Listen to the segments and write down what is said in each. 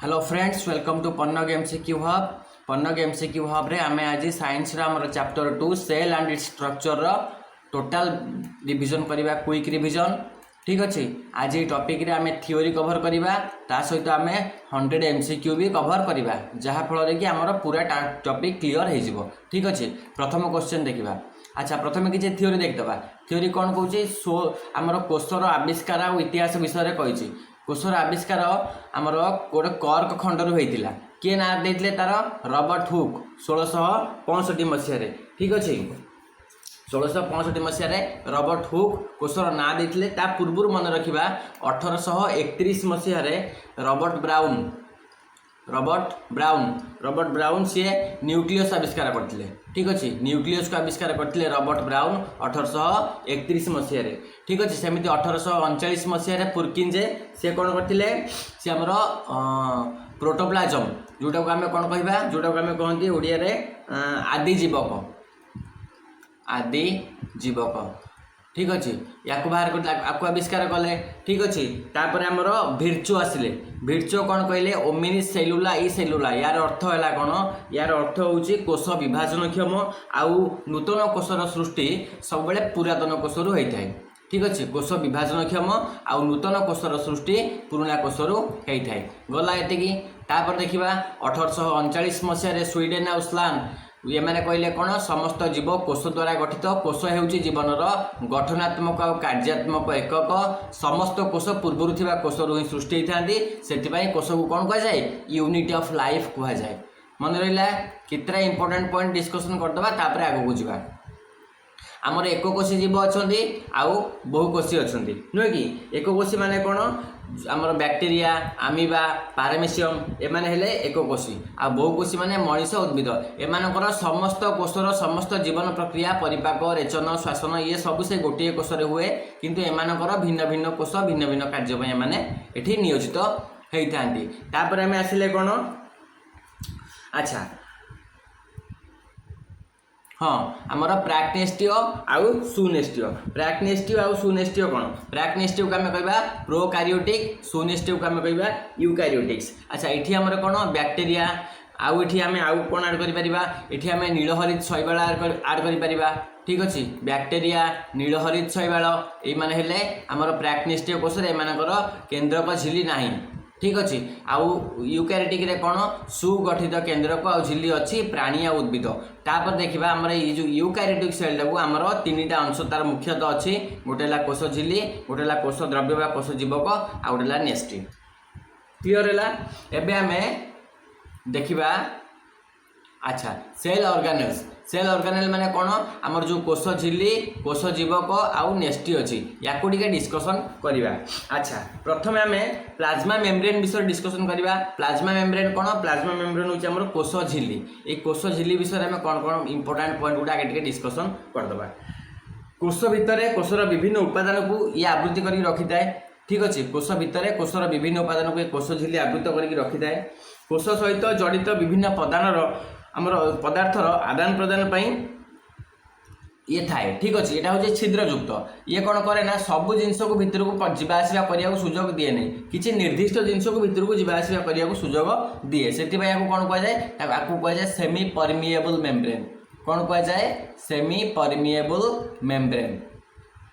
Hello friends, welcome to Pannag MCQ hub. Pannag MCQ hub रे आमे आज साइंस रा हमर chapter 2 cell and its structure रो टोटल रिवीजन करबा, क्विक रिवीजन। ठीक अच्छे। आज ये टॉपिक रे आमे थ्योरी कवर करबा, ता सहित आमे 100 एमसीक्यू भी कवर करबा, जहा फल कि हमर पूरा टॉपिक क्लियर हो जिवो। ठीक अच्छे। प्रथम क्वेश्चन देखिबा। अच्छा, प्रथम किसी थ्योरी देखदबा। थ्योरी कौन कौन आमर कोषर आविष्कार और इतिहास विषय कही। कोषर आविष्कार आमर गोटे कर्क खंडर होता। किए ना देते तार रबर्ट हुक 1665 मसीह। ठीक अच्छे। 1665 मसीह रबर्ट हुक कोषर ना देते। ता पूर्व मन रखा 1831 मसीह रबर्ट ब्राउन सी न्यूक्लियस आविष्कार करते। ठीक अच्छे। न्यूक्लियस को आविष्कार करते रबर्ट ब्राउन 1831 मसीह। ठीक अच्छे। सेमती 1839 मसीह पुरकिंजे सी कौन करते, सी आमर प्रोटोप्लाजम जोटा को आम कौन कह, जोटा को आम कहते ओडिया रे आदि जीवक। ठीक अच्छे। या बाहर आपको आविष्कार कले। ठीक अच्छे। तापर आमर भिर्चो आसिले। भिर्चो कौन कहले, ओमिनिस सेलुला ई सेलुला। यार अर्थ है कौन, यार अर्थ होची कोष विभाजन क्षम आउ नूतन कोषर सृष्टि सब पुरातन कोषरु होता है। ठीक अच्छे। कोष विभाजन क्षम आउ नूतन कोषर सृष्टि पुराना कोषरु होता है। गला एतिकी। तापर देखिबा 1839 मसीह स्वीडेन आउ स्लान ये मैंने कहले कौन, समस्त जीव कोष द्वारा गठित। कोष होउची जीवनर गठनात्मक और कार्यात्मक एकक। समस्त कोष पूर्व थिबा कोषरु ही सृष्टि होती। से कोष को कौन कह जाए, यूनिट ऑफ लाइफ कह जाए। मन रहा कितना इंपोर्टेंट पॉइंट डिस्कसन करदबा, तापर आगो बुझा। आमर एककोशी जीव अच्छा आउ बहुकोशी अच्छा नुहे कि। एककोशी माने कौन, आमर बैक्टेरिया, आमीबा, पारामेसियम एमाने हेले एककोशी। आ बहुकोशी माने मनीष, उद्भिद। एमानकर समस्त कोषर समस्त जीवन प्रक्रिया, परिपाक, रेचन, श्वासन ये सब से गोटे कोषरे हुए, किंतु एमानकर भिन्न भिन्न कोष भिन्न भिन्न कार्य पई एमाने एठी नियोजित होइथांती। तापर आमे आसिले कौन, अच्छा हाँ, आमर प्राक्नेस्टियो आउ सुनेस्टियो। प्राक्नेस्टियो आउ सुनेस्टियो कौन, प्राक्नेस्टियो को आम कह प्रोकारियोटिक, सुनेस्टियो को आम कह यूकारियोटिक्स। अच्छा, ये आमर कौन बैक्टेरिया आउ ये आम आउ कौन आड कर आम नीलहरित शैवाल आड कर। ठीक अच्छे। बैक्टेरिया, नीलहरित शैवाल ये माने हेले आमर प्राक्नेस्टियो कोष एमानकर केन्द्रक झिल्ली नाही। ठीक अच्छे। आउ यूकारियोटिक रे कौन, सुगठित केन्द्रक आ झिल्ली अच्छी प्राणी आ उद्भिद। तापर देखा आमर ये जो यूकारियोटिक सेल टाक आमर 3टा अंश तार मुख्यतः अच्छी। गोटे कोष झिल्ली, गोटे कोष द्रव्य बा कोष जीवक, आ गोटे नेस्टी। क्लियर है। एबे आमे देखिबा। अच्छा, सेल ऑर्गेनेल्स। सेल ऑर्गेनेल माने कौन, आमर जो कोष झिल्ली, कोष जीवक आउ नेस्टी अच्छी, या टिके डिस्कसन करिबा। अच्छा, प्रथमे आमे प्लाज्मा मेम्ब्रेन विषय डिस्कसन करिबा। प्लाज्मा मेम्ब्रेन कौन, प्लाज्मा मेम्ब्रेन होची आमर कोष झिल्ली। ए कोष झिल्ली विषय आमे कौन कौन इंपोर्टेंट पॉइंट गुडा टिके डिस्कसन करदबा। कोष भितर कोषर विभिन्न उपादान को ये आवृत्ति करके रखिथाए। ठीक अच्छे। कोष भितर कोषर विभिन्न उपादान को कोष झिल्ली आवृत्त करके रखिथाए। कोष सहित जड़ित विभिन्न पदार्थर आदान प्रदान पाई ये थाए। ठीक अच्छे। यहाँ हूँ छिद्रयुक्त। ये कौन करे ना, सब जिनस को भितर को जावासवा करने सुजोग दिए नहीं, किसी निर्दिष्ट जिनस को भितर को जावासवा करने सुजोग दिए। से कौन कह जाए, आपको कह जाए सेमी परमिएबल मेम्ब्रेन। कौन कह जाए, सेमी परमिएबल मेम्ब्रेन।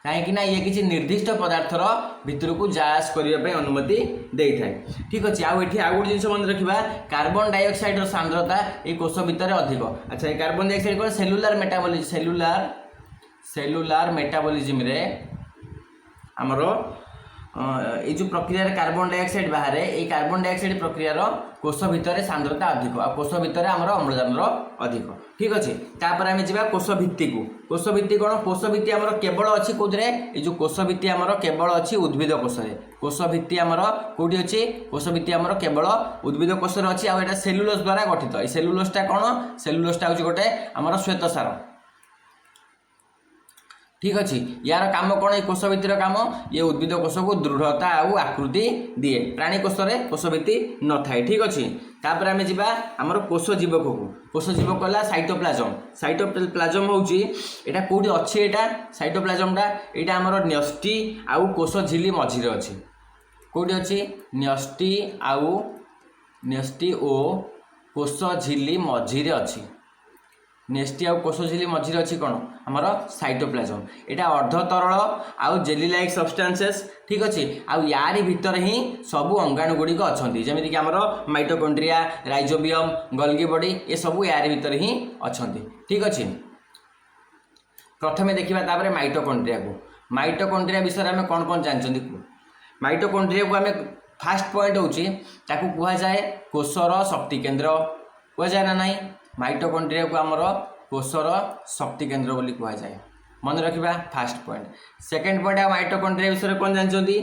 कहीं ये किसी निर्दिष्ट पदार्थर भितर को जास करने अनुमति दे थाए। ठीक अच्छे। आउ गोटे जिन मन रखा, कार्बन डाइऑक्साइड सांद्रता ये कोष भितर अधिक। अच्छा, ये कार्बन डाइऑक्साइड कौन, सेलुलार मेटाबॉलिज्म रे आमर ये जो प्रक्रिया कार्बन डाइऑक्साइड बाहर, ये कार्बन डाइऑक्साइड प्रक्रियार कोष भितर सांद्रता अधिक, आ कोष भितर आमर अम्लजान अधिक। ठीक अच्छे। तापर आम जा कोष भित्ति को। कोष भित्ति कौन, कोष भित्ति आमर केवल अच्छी कौरे, ये जो कोष भित्ति आमर केवल अच्छी उद्भिद कोष। कोष भित्ति आमर कौटी अच्छी, कोष भित्ति आमर केवल उद्भिद कोष अच्छी। आ सेलुलोज द्वारा गठित। ये सेलुलोजटा कौन, सेलुलोजटा हूँ गोटे आमर श्वेतसार। ठीक अच्छे। यार काम कौन, कोष भित्तिर काम, ये उद्भिद कोष को दृढ़ता आउ आकृति दिए। प्राणी कोष रे कोष भित्ति न थाए। ठीक अच्छे। तापर आमे जिबा हमर कोष जीवक को। कोष जीवक है साइटोप्लाजम। साइटोप्लाजम होउची एटा कोठी अच्छे, एटा साइटोप्लाजमटा एटा हमर न्यष्टि आउ कोष झिल्ली मझिरे अच्छे। कोठी अच्छे, न्यष्टि आउ नेस्टी ओ कोष झिली मझिरे अच्छी नेस्टी आउ कोष झिली मझिरे अच्छी कौन आमर साइटोप्लाज्म एटा अर्ध तरल आउ जेली लाइक सब्सटेंसेस ठीक अच्छे आउ यारी भितर ही सबू अंगाणु गुड़िक अच्छा जमीक आमर माइटोकॉन्ड्रिया राइजोबियम गोल्गी बॉडी ये सबू यारी भितर ही अच्छा ठीक अच्छे प्रथमे देखा तापर माइटोकॉन्ड्रिया को माइटोकॉन्ड्रिया विषय में कौन कौन जानते माइटोकॉन्ड्रिया को आम फास्ट पॉइंट होची ताकू कुहा जाए कोषर शक्ति केंद्र कुहा जाए ना नहीं माइटोकॉन्ड्रिया को आमर कोषर शक्ति केंद्र बोली कुहा जाए मन रखिबा first point second point mitochondria विषय कौन जानते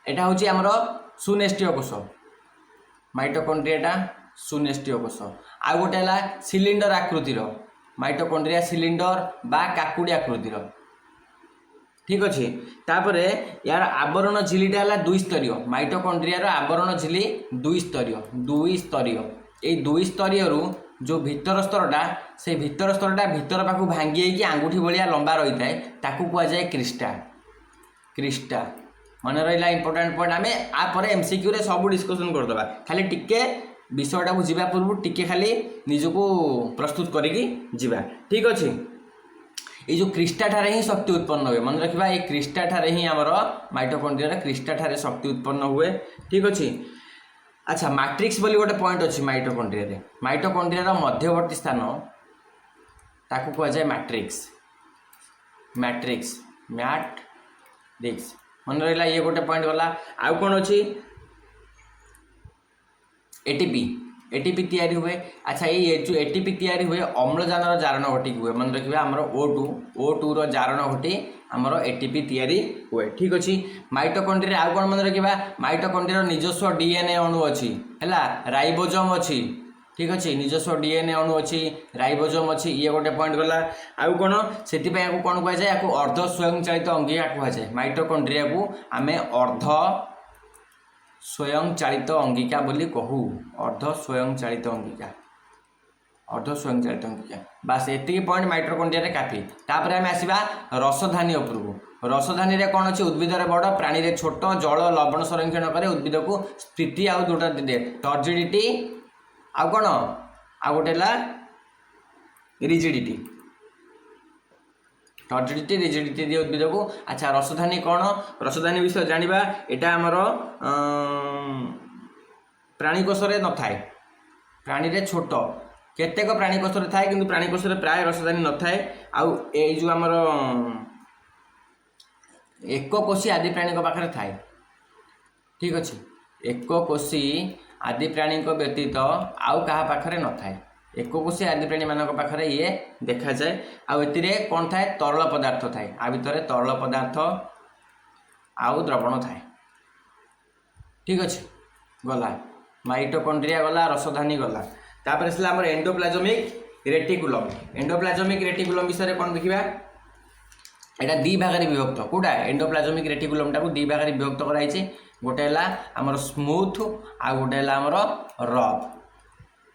एटा होची आमर सुनेष्टीय कोष माइटोकॉन्ड्रियाटा सुनेष्टीय कोष आ गोटे है सिलिंडर आकृतिर माइटोकॉन्ड्रिया सिलिंडर बा काकुड़ी आकृतिर ठीक अच्छे तापर यार आवरण झिलीटा है दुई स्तरीय माइटोकॉन्ड्रिया आवरण झिली दुई स्तरीय ये दुई स्तरीय जो भितर स्तरटा से भितर स्तरटा भितर पाखु भांगी आंगुठी भाया लंबा रही है ताकू कहुए क्रिस्टा क्रिस्टा मन रहा इंपोर्टेंट पॉइंट आम आपर एमसीक्यू रे सब डिस्कसन करदे खाली टिके विषयटा को जीवा पूर्व टिके खाली निजको प्रस्तुत करिकी जीवा ठीक अच्छे ये जो क्रिस्टा ठारे ही शक्ति उत्पन्न हुए मन रखा ये क्रिस्टा ठारे ही आमर माइटोकॉन्ड्रिया क्रिस्टा ठारे शक्ति उत्पन्न हुए ठीक अच्छे अच्छा मैट्रिक्स बोली गोटे पॉइंट अच्छी माइटोकॉन्ड्रिया मध्यवर्ती स्थान ताकू कह जाए मैट्रिक्स मैट्रिक्स मैट्रिक्स मन रहा ये गोटे पॉइंट गला आउ कौन अच्छी एटीपी तैयारी हुए अच्छा ये जो एटीपी तैयारी हुए अम्लजान जारण घटी हुए मन रखिए आमर O2 रो जारण घटी आमर एटीपी तैयारी हुए ठीक अच्छे माइटोकॉन्ड्रिया आउ कौन मन रखा माइटोकॉन्ड्रिया निजस्व डीएनए अणु अच्छी है राइबोसोम अच्छी ठीक अच्छे निजस्व डीएनए अणु अच्छी राइबोसोम अच्छी ये गोटे पॉइंट गला आउ कौन से कौन कहुए या अर्ध स्वयंचालित अंगिका कहुए माइटोकॉन्ड्रिया को आम अर्ध स्वयंचालित अंगिका बोली कहू अर्ध स्वयंचालित अंगिका बास एति पॉइंट माइटोकॉन्ड्रिया रे काफी तापर आम आसवा रसधानी उपरको रसधानी रे कौन अच्छे उद्भिद बड़ प्राणी रे छोट जल लवण संरक्षण करे उद्भिद को स्थिति आउ जोटा दे टर्जिडिटी आउ कौन आउ गोटे रिजिडिटी टर्जिडिटी रिजिडिटी दिए उद्भिद को अच्छा रसधानी कौन रसधानी विषय जानिबा एटा आमर प्राणीकोश न थाए प्राणी रे छोट केतेक प्राणीकोश थाए किंतु प्राणीकोश प्राय रसधानी न थाए आउ ए जो आमर एककोशी आदि प्राणी पाखे थाए ठीक अच्छे एककोशी आदि प्राणी व्यतीत आउ क्या पाखे न थाए एककोशी आदि प्राणी मान पाखे ये देखा जाए आउ एतिरे कौन थाए तरल पदार्थ थाए आ भितर तरल पदार्थ आउ द्रवण थाए ठीक अच्छे गला माइटोकॉन्ड्रिया गला रसधानी गला तापर से आमर एंडोप्लाज्मिक रेटिकुलम विषय कौन देखा यहाँ दी भाग में विभक्त कौटा एंडोप्लाज्मिक रेटिकुलम टाक दी भाग में विभक्त कराई गोटे है आमर स्मूथ आ गोटे है आमर रफ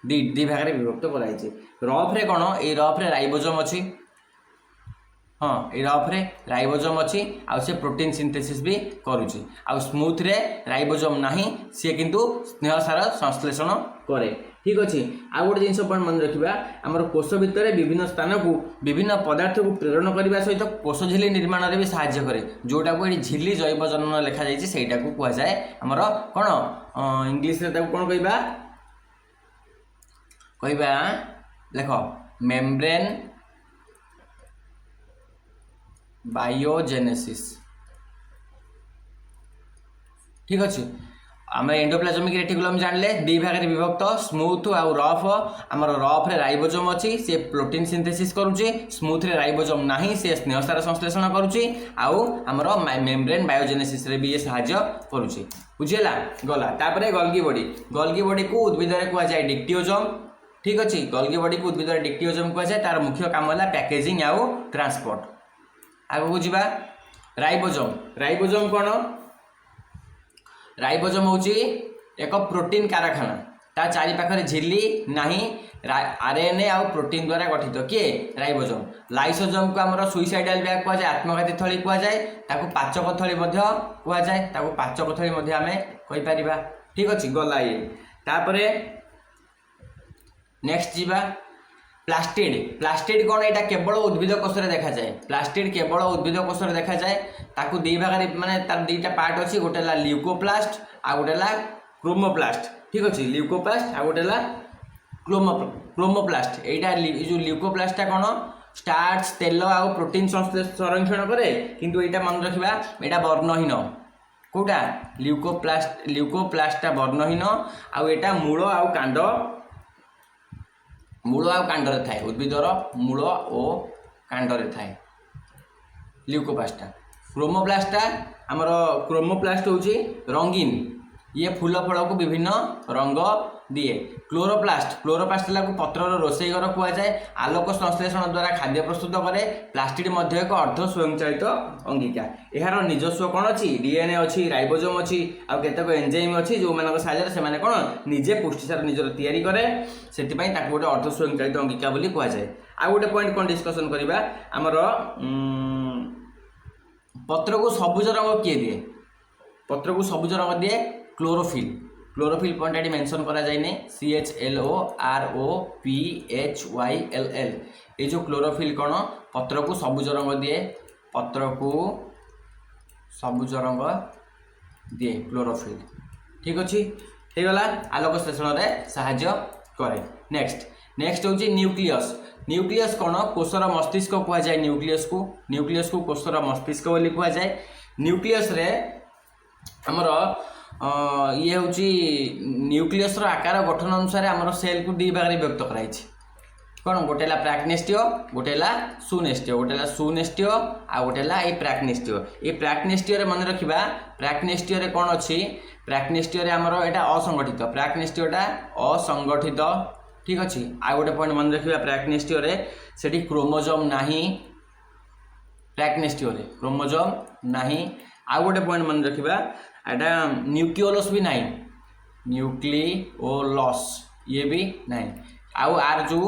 दी भाग में विभक्त कराई रफ रे कौन ये रफ रे राइबोसोम अच्छी हाँ ये रफ रे राइबोसोम अच्छी आ से प्रोटीन सिंथेसिस भी करुच्ची आ स्मूथ रे राइबोसोम नहीं सी किंतु स्नेह सार संश्लेषण करे ठीक अच्छे आ गोटे जिन पॉइंट मन रखा आमर कोष भितर विभिन्न स्थान को विभिन्न पदार्थ को प्रेरण करने सहित कोष झिली निर्माण में भी साहाय्य करे जोटा को ये झिली जैव जनन लिखा जाए सहीटा को कहुए आमर कौन इंग्लीश कौन कहवा देख मेम्ब्रेन बायोजेनेसिस ठीक अच्छे आम एंडोप्लाज्मिक रेटिकुलम जानले दी भाग में विभक्त स्मूथ आउ रफ आमर रफ रे राइबोसोम अच्छी से प्रोटीन सिंथेसिस करुच्ची स्मूथ रे राइबोसोम नहीं से स्नेहसार संश्लेषण करुच्ची आउ आमर मेम्ब्रेन बायोजेनेसिस रे भी ये साहाय्य करुच्ची बुझीला गला तापर गोल्गी बॉडी को उद्भिद रे कहुए डिक्टियोजोम ठीक अच्छे गोल्गी बॉडी को उद्भिद डिक्टियोजोम कहुए तार मुख्य काम है पैकेजिंग आउ ट्रांसपोर्ट आगू जा राइबोसोम कौन राइबोसोम हूँ एक प्रोटीन कारखाना ता चारि पाखरे झिल्ली नहीं आरएनए आउ प्रोटीन द्वारा गठित किए राइबोसोम लाइसोसोम को आमर सुइसाइडाल बैग कहुए आत्मघाती थली कहुए ताकू पाचक थली कहुए ताकू पाचक थली आम कहीपर ठीक अच्छे गला ये तापरे नेक्स्ट जीवा प्लास्टिड प्लास्टिड कौन यहाँ केवल उद्भिद कोषर देखा जाए प्लास्टिड केवल उद्भिद कोषर देखा जाए ताकू दी भाग माने तार दुईटा पार्ट अच्छी गोटे ल्यूकोप्लास्ट आ गोटे क्रोमोप्लास्ट ठीक अच्छे ल्यूकोप्लास्ट आ गोटे क्रोमोप्लास्ट यहाँ जो ल्यूकोप्लास्टा कौन स्टार्च तेल आ प्रोटीन संरक्षण करे किंतु यहाँ मन रखा यहाँ वर्णहीन कौटा ल्यूकोप्लास्टा वर्णहीन आटा मूल आ कांड मूल आ कांडरे थाए उद्भिदर मूल और कांडरे थाए ल्यूकोप्लास्टा क्रोमोप्लास्टा आमर क्रोमोप्लास्ट होची रंगीन ये फूल फल को विभिन्न रंग दिए क्लोरोप्लास्ट पत्रर रोषेई घर कहुए आलोक संश्लेषण द्वारा खाद्य प्रस्तुत करे प्लास्टिड मध्य एक अर्ध स्वयंचालित अंगिका यार निजस्व कौन अच्छी डीएनए अच्छी राइबोसोम अच्छी आ केतक एंजाइम अच्छी जो मान साहाय्य से कौन निजे पुष्टिसार निजर तैयारी करे से गोटे अर्ध स्वयंचालित अंगिका बोली कहुए आ गोटे पॉइंट कौन डिस्कसन करवा आमर पत्र को सबुज रंग किए दिए पत्र को सबुज रंग दिए क्लोरोफिल पॉइंट ये मेंशन करा जाए CHLOROPHYLL ये जो क्लोरोफिल कौन पत्र को सबुज रंग दिए पत्र को सबुज रंग दिए क्लोरोफिल ठीक अच्छे हो गला आलोक संश्लेषण में साहाय्य करे नेक्स्ट हूँ न्यूक्लियस कौन कोषर मस्तिष्क कहुए न्यूक्लियस को कोषर मस्तिष्क बोली कहुए न्यूक्लियस रे हमर ये हूँ न्यूक्लियस आकार गठन अनुसार आमर सेल को दी भाग व्यक्त कराई कौन गोटे प्राक्नेस्टियो गोटे सुनेस्टियो आ गोटे ये प्राक्नेस्टियो मन रखा प्राक्नेस्टियो कौन अच्छी प्राक्नेस्टियो आमर यहाँ असंगठित प्राक्नेस्टियोटा असंगठित ठीक अच्छे आ गोटे पॉइंट मन रखा प्राक्नेस्टियो से क्रोमोजोम नाही प्राक्नेस्टियो क्रोमोजोम नाही आ गोटे पॉइंट मन रखा एटा न्यूक्लियोलस भी नहीं न्यूक्लियोलस ये भी नहीं आउ आर जो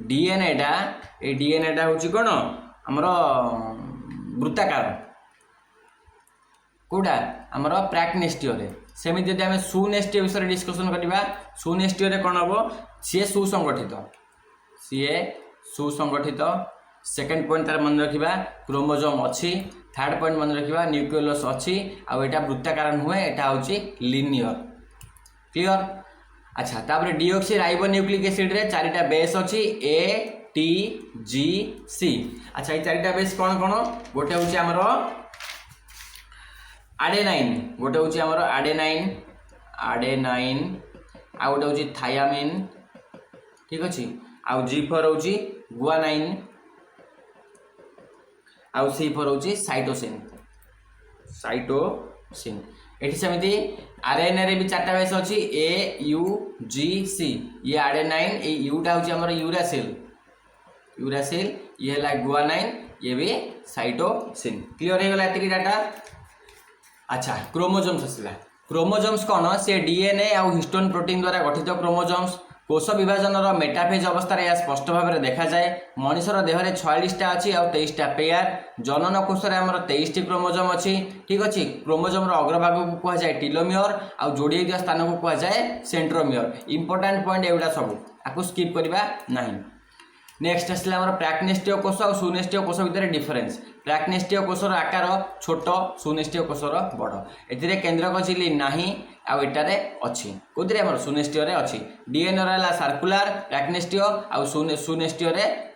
डीएनएटा ये डीएनएटा हूँ कौन आमर वृत्ताकार कौटा आमर प्राक्नेस्टियो सेमती जब आम सुनेस्टियो विषय डिस्कसन करवा सुनेस्टियो कौन हम सी सुसंगठित सेकेंड पॉइंट तार मन रखा क्रोमोजोम अच्छी थर्ड पॉइंट मन रखा न्यूक्लियोलस अच्छी आ वृत्ताकार नुहे यहाँ हूँ लिनियर क्लियर अच्छा तापर डीऑक्सी राइबो न्यूक्लिक एसिड रे चारिटा बेस अच्छी ATGC अच्छा ये चारिटा बेस कौन कौन गोटे हूँ आमर आडेनाइन गोटे हूँ आमर आडेनाइन आ गोटे हूँ थायामिन ठीक अच्छे आउ G4 हूँ गुआनाइन आउ C4 हूँ साइटोसिन एठी सेमती आरएनए रे भी चार्टा बेस अच्छी AUGC ये आडेनाइन ये यूटा हूँ आमर यूरासिल ये है गुआनाइन ये भी साइटोसिन क्लियर हो गला एतिकी डाटा अच्छा क्रोमोजोम्स आसला क्रोमोजोम्स कौन से डीएनए आ हिस्टोन प्रोटीन द्वारा गठित क्रोमोजोम्स कोष विभाजन मेटाफेज अवस्था यह स्पष्ट भाव में देखा जाए मनुष्यर देहरे 46टा अच्छी आ 23टा पेयर जनन कोष में आमर 23टी क्रोमोजोम अच्छी ठीक अच्छे क्रोमोजोम अग्रभाग को कहुए टीलोमियर आ जोड़ी दिया स्थान को कहुए सेंट्रोमियर इंपोर्टाट पॉइंट एगुड़ा सब आपको स्किप करवा नहीं नेक्स्ट आसला आमर प्राक्नेस्टियो कोष और सुनेस्टियो कोष भितर डिफरेन्स प्राक्नेस्टियो कोषर आकार छोट सुनेस्टियो कोषर बड़ ए केन्द्रक झिल्ली नाही आटारे अच्छी कौन आम सुनेस्टियो अच्छी डीएनए रहा सर्कुलर प्राक्नेस्टियो आउ सुनेस्टियो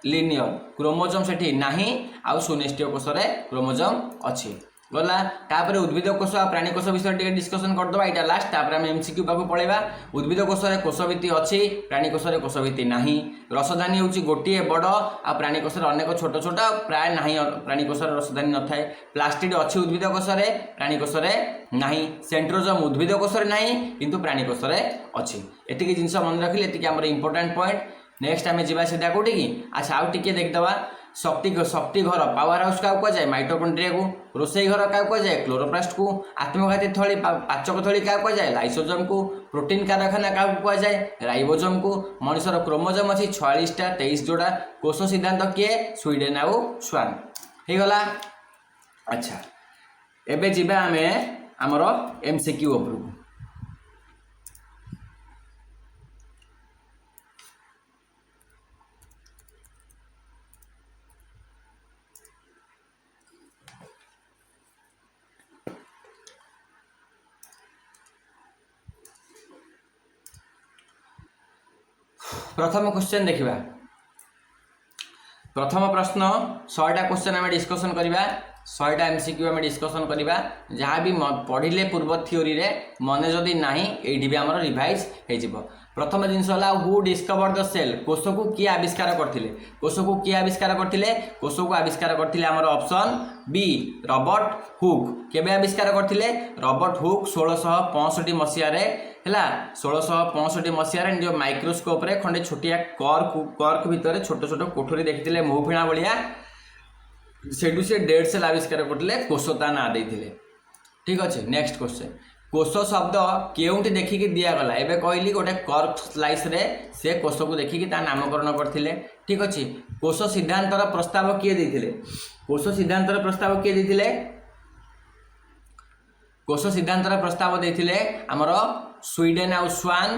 लिनियर क्रोमोजोम से नाही आउ सुनेस्टियो कोष क्रोमोजोम अच्छी गला तापर उद्भिद कोष और प्राणी कोष विषय टे डिस्कसन करदे यहाँ लास्ट तापर आम एमसीक्यू पाक पलैबा उद्भिद कोष कोषभित्ति अच्छी प्राणी कोष कोषभित्ति नाही रसधानी हूँ गोटे बड़ आ प्राणी कोष अनेक छोट छोट प्राय ना प्राणी कोष रसधानी न थाए प्लास्टिड अच्छी उद्भिद कोष प्राणी कोष नाही सेंट्रोजोम उद्भिद कोष नाही किंतु प्राणी कोष अच्छी एतिकी जिनस मन रखिले एतिकी आमर इंपोर्टाट पॉइंट नेक्स्ट आम जा सीधा कौटी कि अच्छा आउ टिके देखदेवा शक्ति घर पावर हाउस क्या कहुए माइटोकॉन्ड्रिया को रोसई घर क्या कहुए क्लोरोप्लास्ट को आत्मघाती थली पाचक थली क्या कहुए लाइसोजोम को प्रोटीन कारखाना क्या कहुए राइबोजोम को मनुष्यर क्रोमोजोम अच्छी 46टा 23 जोड़ा कोष सिद्धांत किए स्वीडेन आउ स्वान हो गला अच्छा एबे जीवा आमे हमर एमसीक्यू उपरକୁ प्रथम क्वेश्चन देखिबा प्रथम प्रश्न 100टा क्वेश्चन आम डिस्कसन करवा 100टा एमसीक्यू आम डिस्कसन करवा जहाँ भी पढ़िले पूर्व थ्योरी रे मन जदि नाही एठी भी हमर रिवाइज हे जिवो। प्रथम जिनस होला हु डिस्कवर द सेल कोष को किए आविष्कार करथिले कोष को किए आविष्कार करथिले कोष को आविष्कार करथिले हमर ऑप्शन बी रॉबर्ट हुक केबे आविष्कार करथिले रॉबर्ट हुक 1665 मसिया रे हैला 1665 मसिया रे जो माइक्रोस्कोप रे खंडे छोटिया कर्क भितर छोट छोट कोठरी देखिथिले मोहफिणा बलिया सेडू से डेड सेल आविष्कार करथिले कोषता ना देथिले। ठीक अछि नेक्स्ट क्वेश्चन कोष शब्द केउंटी देखिकी दिया गला एबे कहली गोटे कर्क स्लाइस रे से कोष को देखिकी ता नामकरण करथिले। ठीक अछि कोष सिद्धांतर प्रस्ताव किए देथिले कोष सिद्धांतर प्रस्ताव किए देथिले कोष सिद्धांतर प्रस्ताव देथिले हमर स्वीडेन आ स्वान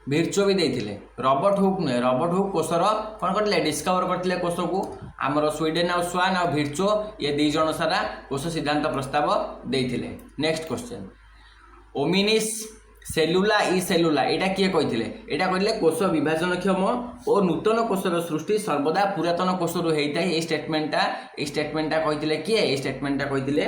भिर्चो भी देथिले रॉबर्ट हुक ने रॉबर्ट हुक कोषर कोन करथिले डिस्कवर करथिले कोष को हमर स्वीडेन आ स्वान आ भिर्चो ये दी जण सारा कोष सिद्धांत प्रस्ताव देथिले। नेक्स्ट क्वेश्चन ओमिनिस सेलुला ई सेलुला एटा किए कहिथिले एटा कहले कोष विभाजनक्षम और नूतन कोषर सृष्टि सर्वदा पुरातन कोषरु हेइताय ए स्टेटमेंटा कहिथिले किए ए स्टेटमेंटा कहिथिले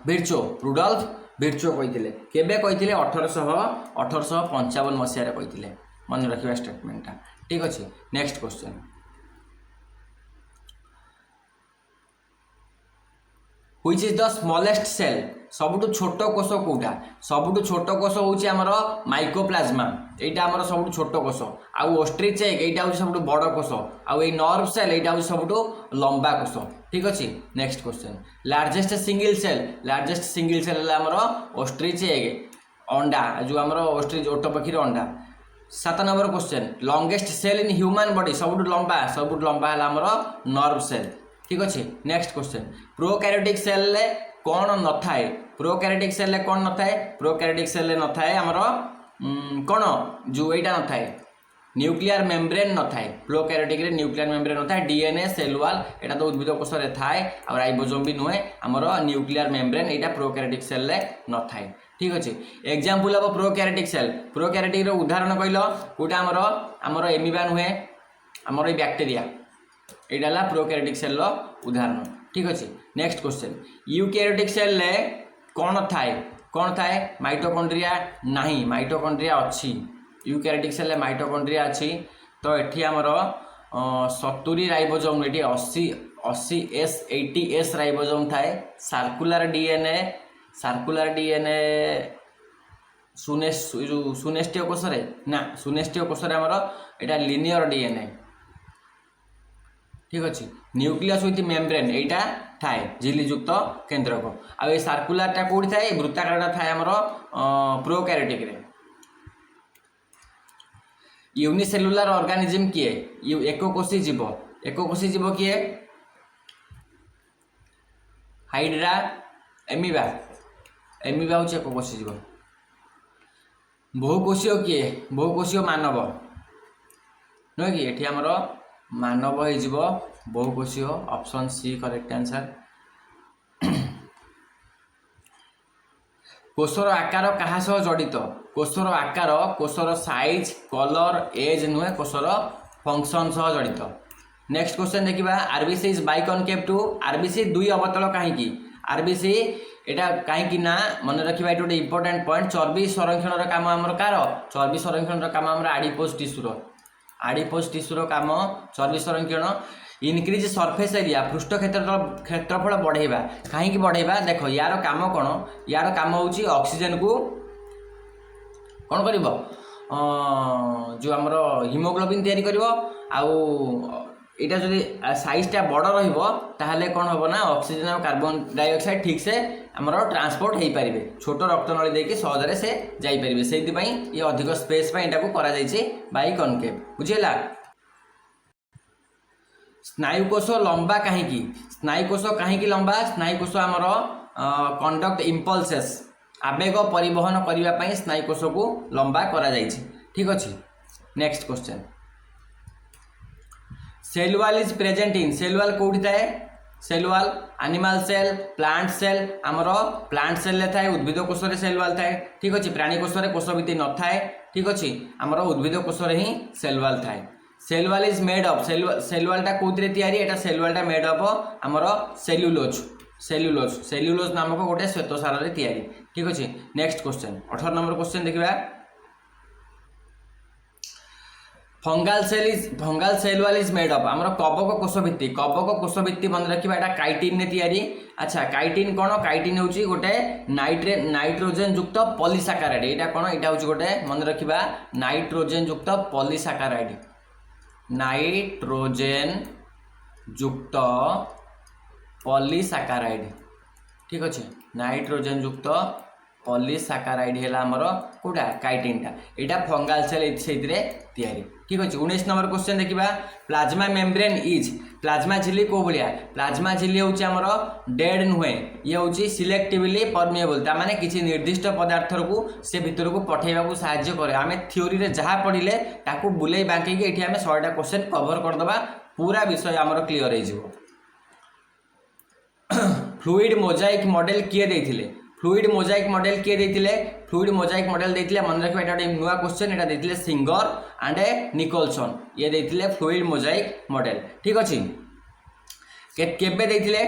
भिर्चो रुडोल्फ भिर्चो कहिथिले केबे कहिथिले 1855 मसिया रे कहिथिले मन रखिबा स्टेटमेंटा। ठीक अछि next question which is the smallest cell सबुठु छोट कोष कोटा सबुठु छोट कोष होउची हमर माइकोप्लाज्मा एटा हमर सबुठु छोट कोष आ ओस्ट्रिच एग एटा होउची सबुठु बड़ कोष आ ए नर्व सेल एटा होउची सबुठु लंबा कोष। ठीक अछि next question largest single cell है हमर ओस्ट्रिच एग अंडा जो हमर ओस्ट्रिच ओट पखीर अंडा। 7 number question longest cell in human body सबुठु लंबा है हमर नर्व सेल। ठीक अच्छे नेक्स्ट क्वेश्चन प्रोकैरियोटिक सेल ले कौन न थाए प्रोकैरियोटिक सेल ले कौन न थाए प्रोकैरियोटिक सेल ले न थाए हमर कौन जो एटा न थाए न्यूक्लियर मेम्ब्रेन न थाए प्रोकैरियोटिक रे न्यूक्लियर मेम्ब्रेन न थाए डीएनए सेल वॉल एटा तो उद्भिद कोष रे थाए और राइबोसोम भी नुहे हमर न्यूक्लियर मेम्ब्रेन एटा प्रोकैरियोटिक सेल ले न थाए। ठीक अच्छे एग्जांपल ऑफ प्रोकैरियोटिक रो उदाहरण कहलो कोटा हमर एमिबा नुहे हमर बैक्टीरिया एटा ला प्रोकैरियोटिक सेल रो उदाहरण। ठीक अच्छे नेक्स्ट क्वेश्चन यूकैरियोटिक सेल ले कौन थाए माइटोकॉन्ड्रिया नहीं माइटोकॉन्ड्रिया अच्छी यूकैरियोटिक सेल ले माइटोकॉन्ड्रिया अच्छी तो एठी हमर 70 राइबोसोम एठी 80 एस 80 एस राइबोसोम थाए सर्कुलर डीएनए सुनेस्टियो कोष रे ना सुनेस्टियो कोष रे हमर एटा लिनियर डीएनए। ठीक अच्छे न्यूक्लियस विथ मेम्ब्रेन एटा थाए झिल्लीयुक्त केन्द्रक आ ये सर्कुलरटा कोठी थाए वृत्ताकारटा थाए हमर प्रोकैरियोटिक रे। यूनिसेलुलर ऑर्गेनिज्म किए एककोषी जीव किए हाइड्रा एमिबा होचे एककोषी जीव। बहुकोषीय किए बहुकोषीय मानव नुहे कि एठी हमर मानव हो बहुकोषीय ऑप्शन सी करेक्ट आंसर। कोषर आकार कहा सह जड़ित कोषर आकार कोषर साइज कलर एज नुहे कोषर फंक्शन सह जड़ित। नेक्स्ट क्वेश्चन देखिबा आरबीसी इज बाइकनकेव टू आरबीसी दुई अवतल कहीं आरबीसी एटा कहीं ना मन रखिबा एटा गोटे इंपोर्टेंट पॉइंट चर्बी संरक्षण काम हमर कार चर्बी संरक्षण काम हमर आडिपोज टिश्यूर काम चर्बी संरक्षण इनक्रीज सरफेस एरिया पृष्ठ क्षेत्रफल बढ़ेबा कहीं बढ़ेबा देख यार काम कौन यार काम होची ऑक्सीजन को कौन करिवो जो हमर हिमोग्लोबिन तैयारी करिवो आउ एटा जदि साइजटा बड़ रहिबो ताहले कौन होबो ना ऑक्सीजन और कार्बन डाइऑक्साइड ठीक से हमर ट्रांसपोर्ट हो पारिबे छोट रक्तनली देके सहजरे से जाई पारिबे सेति पई ये अधिक स्पेस पई एटा को करा जायछि बाइकनकेव बुझेला। स्नायुकोष लंबा कहीं लंबा स्नायुकोष हमर कंडक्ट इम्पल्सेस आवेग परिवहन करिवा पई स्नायुकोष को लंबा करा जायछि। ठीक अछि next question cell wall is present in cell wall कोठी थाए cell wall animal cell plant cell आमर प्लांट सेल रे थाए उद्भिद कोष रे सेल वाल थाए ठीक अच्छे प्राणी कोष रे कोष भित्ति न थाए ठीक अच्छे आमर उद्भिद कोष रे ही सेल वाल थाए cell wall is made of cell wall टा कोथरे तयारी एटा सेल वाल टा मेड ऑफ आमर सेल्युलोज सेल्युलोज सेल्युलोज नामक गोटे श्वेतसार रे तयारी ठीक अच्छे नेक्स्ट क्वेश्चन 18 नंबर क्वेश्चन देखिबा fungal cell wall is made of आमर कवक कोष भित्ति मन रखिबा एटा काइटिन ने तयारी अच्छा काइटिन कोन काइटिन होची गोटे नाइट्रोजन युक्त पॉलीसैकेराइड एटा कोन एटा होची गोटे मन रखिबा नाइट्रोजन युक्त पॉलीसैकेराइड नाइट्रोजन युक्त पॉलीसैकेराइड ठीक अच्छे नाइट्रोजन युक्त पॉलीसैकेराइड है आमर कोटा काइटिनटा यहाँ फंगाल सेल से तैयारी ठीक अच्छे 19 नंबर क्वेश्चन देखा प्लाज्मा मेम्ब्रेन इज प्लाज्मा झिल्ली को भाया प्लाज्मा झिल्ली हूँ आमर डेड नुहे ये हूँ सिलेक्टिवली परमिएबल ताने किसी निर्दिष्ट पदार्थ को से भितर को पठेवा साहाय्य करे आम थ्योरी रे जहाँ पढ़ले ताकू बुले बांकी ये 100टा क्वेश्चन कवर करदे पूरा विषय आमर क्लीयर हो फ्लूइड मोजाइक मॉडल किए देथिले फ्लूइड मोजाइक मॉडल किए देथिले फ्लूइड मोजाइक मॉडल देथिले मन रखिबा एटा गोटे नुआ question Etah देथिले singer and Nicolson ये देथिले फ्लूइड मोजाइक मॉडल ठीक अछि केबे देथिले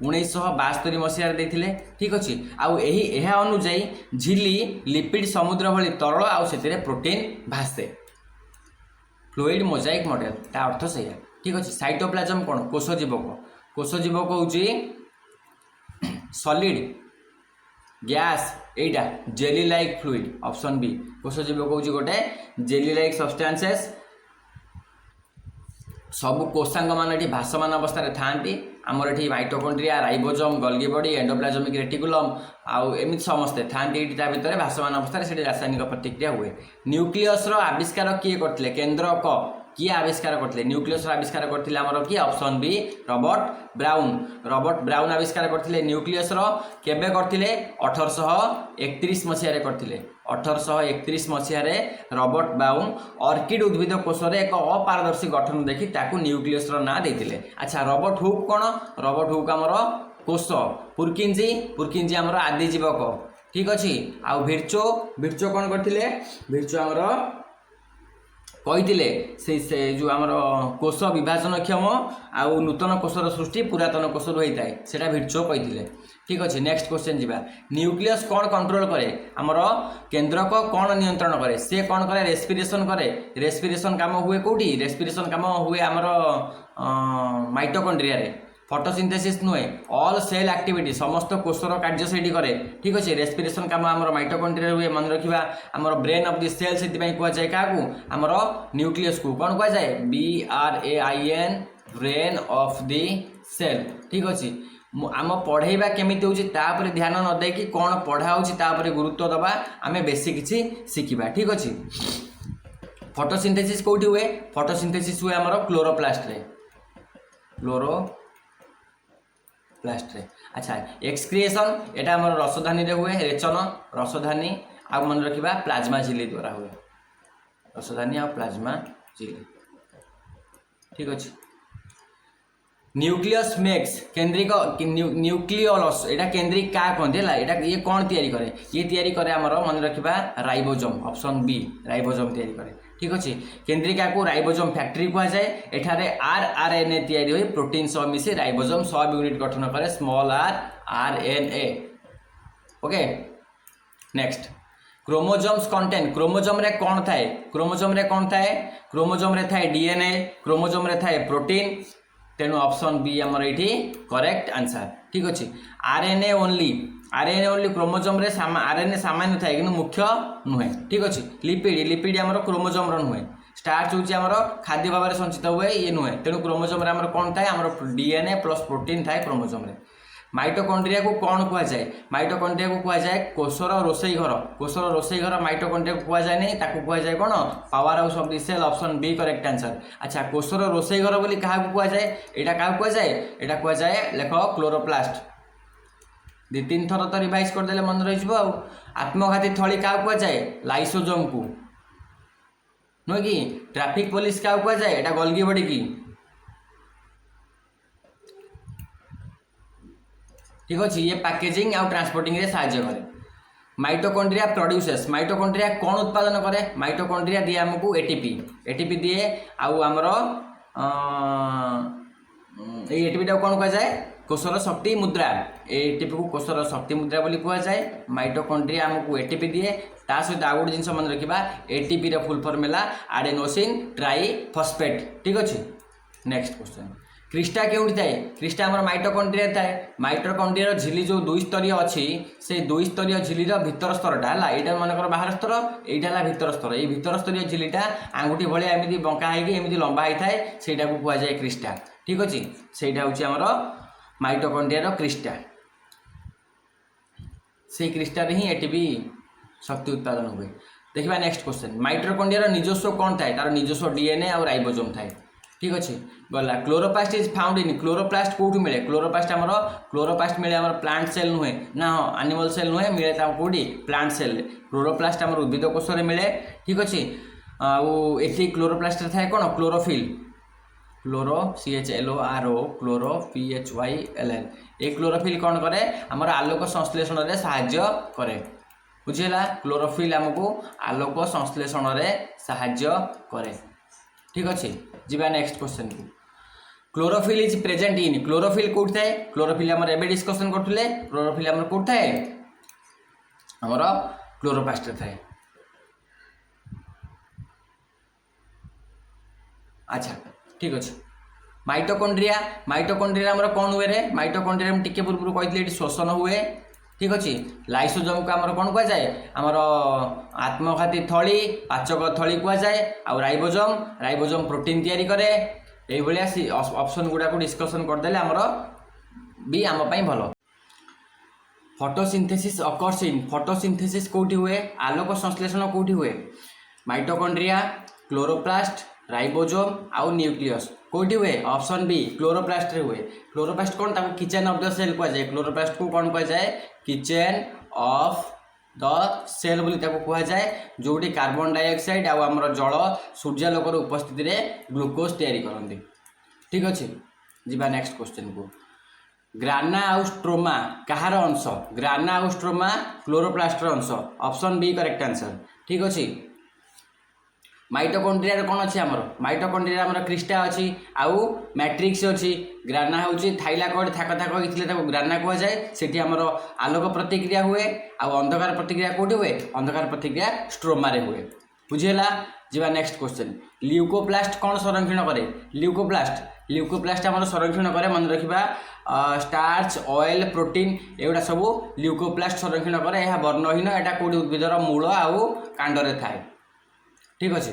1972 मसीह देथिले ठीक अछि आउ एही एहा अनुଯାयी झिल्ली लिपिड समुद्र भली तरल आउ सेतिरे प्रोटीन भासे फ्लूइड मोजाइक मॉडल ता अर्थ सैया ठीक अछि साइटोप्लाज्म कोन कोष जीवक होउची सॉलिड गैस एटा jelly like fluid option B कोष जीवक होउची गोटे जेली लाइक सब्सटेंसेस सब कोषांग मान एठी भासमान अवस्था रे थांती आमर एठी mitochondria ribosome Golgi body endoplasmic reticulum आउ एमित समस्ते थांती एठी ता भितर भासमान अवस्था रे सेठी रासायनिक प्रतिक्रिया हुए न्यूक्लियस रो आविष्कार किए करथिले केंद्रक किए आविष्कार करते न्यूक्लियस आविष्कार करते आमर किए ऑप्शन बी रॉबर्ट ब्राउन आविष्कार करते न्यूक्लियस केबे करते 1831 मसीह करते 1831 मसीह रॉबर्ट ब्राउन ऑर्किड उद्भिद कोष एक अपारदर्शी गठन देखि ताकू न्यूक्लियस ना देते अच्छा रॉबर्ट हुक कौन रॉबर्ट हुक आमर कोष पुरकिंजी आमर आदिजीवक ठीक अच्छे आउ भिर्चो कौन करते भिर्चो आमर कही से जो आमर कोष विभाजन क्षम आउ नूतन कोषर सृष्टि पुरातन कोष होता है सेटा भिर्चो कही ठीक अच्छे नेक्स्ट क्वेश्चन जीवा न्यूक्लियस कौन कंट्रोल करे आमर केन्द्रक कौन नियंत्रण करे से कौन करे रेस्पिरेशन काम हुए कौटी रेस्पिरेशन काम हुए आमर माइटोकॉन्ड्रिया रे फोटोसिंथेसिस नुहे ऑल सेल एक्टिविटी समस्त कोषर कार्य से करे ठीक अच्छे रेस्पिरेशन काम आमर माइटोकॉन्ड्रिया हुए मन रखा आमर ब्रेन ऑफ द सेल से कहुए क्या आमर न्यूक्लियस को कौन कहुए BRAIN brain of the cell ठीक अच्छे आम पढ़ेबा केमिति होची तापर ध्यान न दे कि कौन पढ़ा होची तापर गुरुत्व दबा आमे बेसी किछि शिखिबा ठीक अच्छे फोटोसिंथेसिस कोठी हुए फोटोसिंथेसिस हुए आमर क्लोरोप्लास्ट रे अच्छा एक्सक्रिएशन एटा हमर रसधानी रे हुए रेचन रसधानी आ मन रखिबा प्लाज्मा झिल्ली द्वारा हुए रसधानी आ प्लाज्मा झिल्ली ठीक अछि न्यूक्लियस मेक्स केंद्रिक न्यूक्लियोलस एटा केंद्रिक का कहला एटा ये कौन तैयारी करे ये तैयारी करे हमर मन रखिबा राइबोसोम ऑप्शन बी राइबोसोम तैयारी करे ठीक अच्छे केंद्रिका को राइबोसोम फैक्ट्री कह जाए एठारे RNA तैयारी होई प्रोटीन सह मिसी राइबोसोम सब यूनिट गठन करे small RNA okay next chromosomes content chromosome रे कौन थाए क्रोमोसोम रे थाए DNA क्रोमोसोम रे थाए प्रोटीन तेणु ऑप्शन बी आमर ये करेक्ट आंसर ठीक अच्छे RNA ओनली क्रोमोसोम रे RNA सामान्य थाए कि मुख्य नुहे ठीक अच्छे लिपिड आमर क्रोमोसोम नुहे स्टार्च हूँ आमर खाद्य भाव में संचित हुए ये नुहे तेणु क्रोमोसोम रे आमर कौन थाए आमर DNA प्लस प्रोटीन थाए क्रोमोसोम रे माइटोकॉन्ड्रिया को कौन कह जाए माइटोकॉन्ड्रिया को कह जाए कोषर रोसई घर माइटोकॉन्ड्रिया को कह जाए नहीं ताको कह जाए कौन power house of the cell option B correct answer अच्छा कोषर रोसई घर बोली क्या कह जाए यहाँ क्या कह जाए यहाँ कह जाए लेख क्लोरोप्लास्ट 2-3 थर तो रिवाइज करदे मन रही आत्मघाती थली क्या कह जाए लाइसोसोम को नुह कि ट्रैफिक पुलिस क्या कह जाए यहाँ गोल्गी बॉडी की ठीक अच्छे ये पैकेजिंग आउ ट्रांसपोर्टिंग रे साहाय्य करे। माइटोकॉन्ड्रिया प्रोड्यूसेस माइटोकॉन्ड्रिया कौन उत्पादन करे माइटोकॉन्ड्रिया दिए आमको एटीपी एटीपी दिए आउ आमर एटीपी टाक कौन कहुए कोषर शक्ति मुद्रा एटीपी को कोषर शक्ति मुद्रा बोली कहुए। माइटोकॉन्ड्रिया आमको एटीपी दिए ता सहित आउ गोटे जिन मन रखा एटीपी फुल फॉर्म है आडेनोसिन ट्राइफॉस्फेट ठीक अच्छे। नेक्स्ट क्वेश्चन क्रिस्टा केउठी थाए क्रिस्टा आमर माइटोकॉन्ड्रिया थाए माइटोकॉन्ड्रिया झिली जो दुई स्तरीय अच्छी से दुई स्तरीय झिलीर भितर स्तरटा है यहाँ मनकर बाहर स्तर यहाँ भितर स्तर ये भितर स्तरीय झिलीटा आंगुठी भाया एमती बंका होगी लंबा होता है सहीटा को कहुए क्रिस्टा ठीक अच्छे। सहीटा हूँ आमर माइटोकॉन्ड्रिया क्रिस्टा से क्रिस्टा ही एटीपी शक्ति उत्पादन हुए। देखा नेक्स्ट क्वेश्चन माइटोकॉन्ड्रिया निजस्व कौन थाए तार निजस्व डीएनए और राइबोसोम थाए ठीक अच्छे। गला chloroplast is found in chloroplast कौटू मिले क्लोरोप्लास्ट मिले आमर प्लांट सेल नुहे ना हाँ एनिमल सेल नुहे मिले कौटी प्लांट सेल क्लोरोप्लास्ट आमर उद्भिद कोष मिले ठीक अच्छे। आउ क्लोरोप्लास्ट थाए कौन chlorophyll chloro CHLORO chloro PHYLL ये क्लोरोफिल कौन करे आमर आलोक संश्लेषण में साहाय्य करे बुझीला। क्लोरोफिल आमको आलोक संश्लेषण में साहाय्य करे ठीक अच्छे। जीवा नेक्स्ट क्वेश्चन को chlorophyll is present in chlorophyll कौट थाए क्लोरोफिल आमर एबे डिस्कशन करथुले क्लोरोफिल आमर कौट थाए आमर क्लोरोप्लास्ट थाए। अच्छा ठीक अच्छे। माइटोकॉन्ड्रिया आमर कौन हुए रे माइटोकॉन्ड्रिया टिके पूर्व कही शोषण हुए ठीक अच्छे। लाइसोजोम को आमर कौन कहुए आमर आत्मघाती थली पाचक थली कहुए आउ राइबोजोम प्रोटीन तैयारी करे ये ऑप्शन गुड़ा को डिस्कशन करदे आमर भी आम भल। फोटोसिंथेसिस अकर्स इन फोटोसिंथेसिस कौटी हुए आलोक संश्लेषण कौटी हुए माइटोकॉन्ड्रिया क्लोरोप्लास्ट राइबोजोम आउ न्यूक्लियस कौटी हुए ऑप्शन बी क्लोरोप्लास्ट रे हुए। क्लोरोप्लास्ट कौन ताको किचन ऑफ द सेल कहुए क्लोरोप्लास्ट को कौन कहुए किचन ऑफ द सेल बोली कहुए जोटी कार्बन डाइऑक्साइड आउ आमर जल सूर्यालोकर उपस्थिति रे ग्लूकोज तैयारी करते ठीक अच्छे। जीवा नेक्स्ट क्वेश्चन को ग्राना आउ स्ट्रोमा कहार अंश ग्राना आउ स्ट्रोमा क्लोरोप्लास्ट अंश ऑप्शन बी करेक्ट आंसर ठीक अच्छे। माइटोकॉन्ड्रिया कौन अच्छे आमर माइटोकॉन्ड्रिया आमर क्रिस्टा अच्छी आउ मैट्रिक्स अच्छी ग्राना हूँ थाइलाकॉइड थाक थाक होते ग्राना कहुए से आमर आलोक प्रतिक्रिया हुए आउ अंधकार प्रतिक्रिया कौटी हुए अंधकार प्रतिक्रिया स्ट्रोमा रे हुए बुझीगला। जीवा नेक्स्ट क्वेश्चन ल्यूकोप्लास्ट कौन संरक्षण करे ल्यूकोप्लास्ट आमर संरक्षण करे मन रखा स्टार्च ऑयल प्रोटीन एगुड़ा सब ल्यूकोप्लास्ट संरक्षण करे यह वर्णहीन यहाँ कौटी उद्भिदर मूल आउ कांडरे थाए ठीक अच्छे।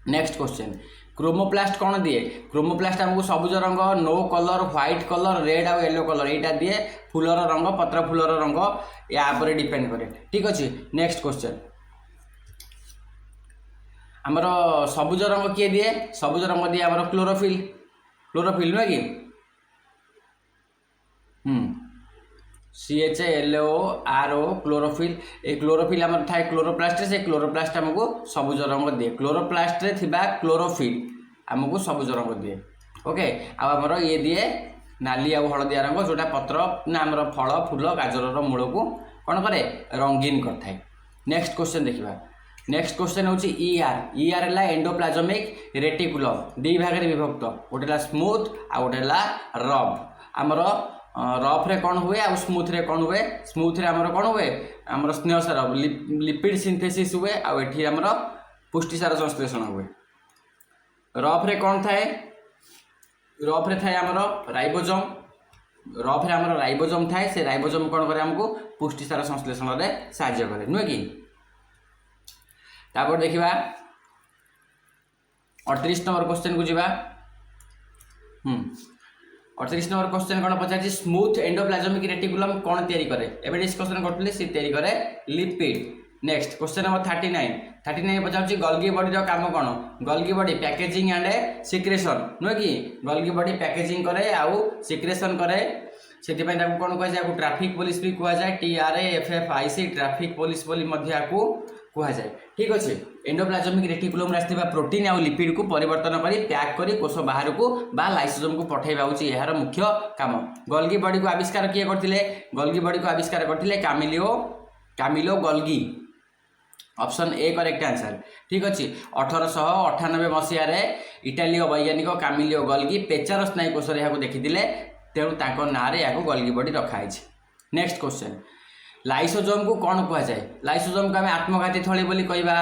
नेक्स्ट क्वेश्चन क्रोमोप्लास्ट कौन दिए क्रोमोप्लास्ट आमको सबुज रंग no colour white colour red आउ येलो कलर यहाँ दिए फूलर रंग पत्र फूलर रंग या डिपेंड करे ठीक अच्छे। नेक्स्ट क्वेश्चन आमर सबुज रंग किए दिए सबुज रंग दिए आमर क्लोरोफिल नुहे कि CHLORO क्लोरोफिल ए क्लोरोफिल आमर थाए क्लोरोप्लास्ट से क्लोरोप्लास्ट आमको सबुज रंग दिए क्लोरोप्लास्ट रे थिबा क्लोरोफिल आमको सबुज रंग दिए ओके। आमर ये दिए नाली आउ हलदिया रंग जोटा पत्र ना आमर फल फूल गाजर मूल को कौन करे रंगीन करथाए। नेक्स्ट क्वेश्चन देखा नेक्स्ट क्वेश्चन हूँ ER है एंडोप्लाजमिक रेटिकुलम दी भाग में विभक्त गोटे स्मूथ आ गोटे रफ आमर रफ रे कौन हुए आ स्मूथ रे कौन हुए स्मूथ रे आमर कौन हुए आमर स्नेहसार लिपिड सिंथेसिस हुए आठी आमर पुष्टिसार संश्लेषण हुए। रफ रे कौन थाए रफ रे थाए आमर राइबोजोम रफ रे आमर राइबोजोम थाए से राइबोजोम कौन करे हमको पुष्टिसार संश्लेषण में साहाय्य करे नुहे कि। तापर देखिबा 38 नंबर क्वेश्चन को जीवा 38 नंबर क्वेश्चन कौन पचार स्मूथ एंडोप्लाजमिक रेटिकुलम कौन तैयारी करे एबे डिस्कशन करथले से तैयारी करे लिपिड। नेक्स्ट क्वेश्चन नंबर 39 पचार गल्गी बॉडी रो काम कौन गल्गी बॉडी पैकेजिंग एंड सिक्रेशन नुहे कि गल्गी बॉडी पैकेजिंग करे आउ सिक्रेशन करे से कौन कहुए ट्राफिक पुलिस भी कहुए TRAFFIC ट्राफिक पुलिस कहुए ठीक अच्छे। एंडोप्लाज्मिक रेटिकुलम प्रोटीन आउ लिपिड को परिवर्तन कर पैक कर कोष बाहर को बा लाइसोसोम को पठाइबा होची यार मुख्य काम। गोल्गी बॉडी को आविष्कार किए करथिले? गोल्गी बॉडी को आविष्कार करथिले Camilo Golgi. Option A correct answer ठीक अच्छे। 1898 मसीह इटालीय वैज्ञानिक कामिलियो गोल्गी पेचार स्नायु कोष देखी तेणु ना या गोल्गी बॉडी रखाई। नेक्स्ट क्वेश्चन लाइसोजोम को कौन कहुए? लाइसोजोम को आम आत्मघाती थली बोली कहवा,